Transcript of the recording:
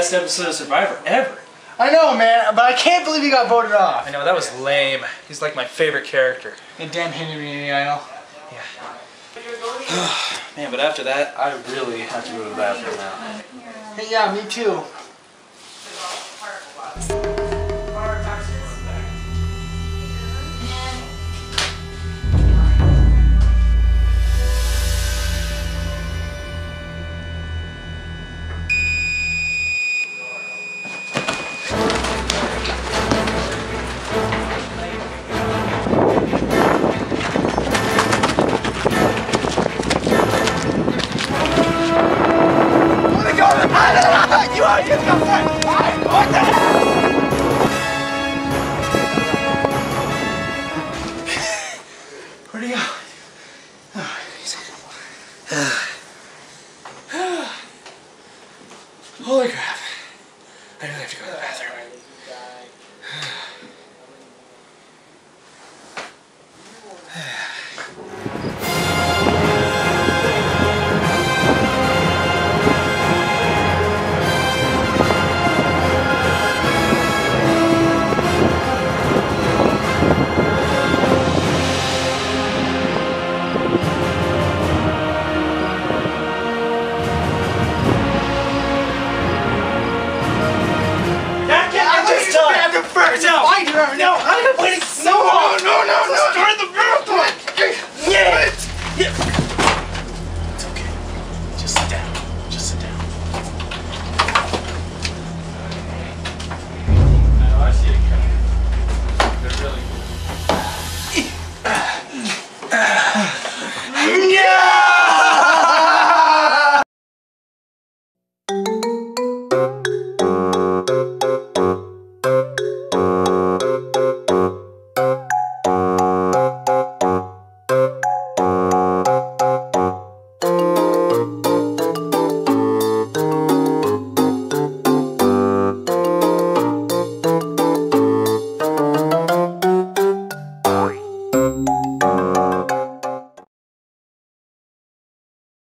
best episode of Survivor ever. I know, man, but I can't believe he got voted off. I know, that was lame. He's like my favorite character. And damn Henry, I know. Man, but after that, I really have to go to the bathroom now. Hey, yeah, me too.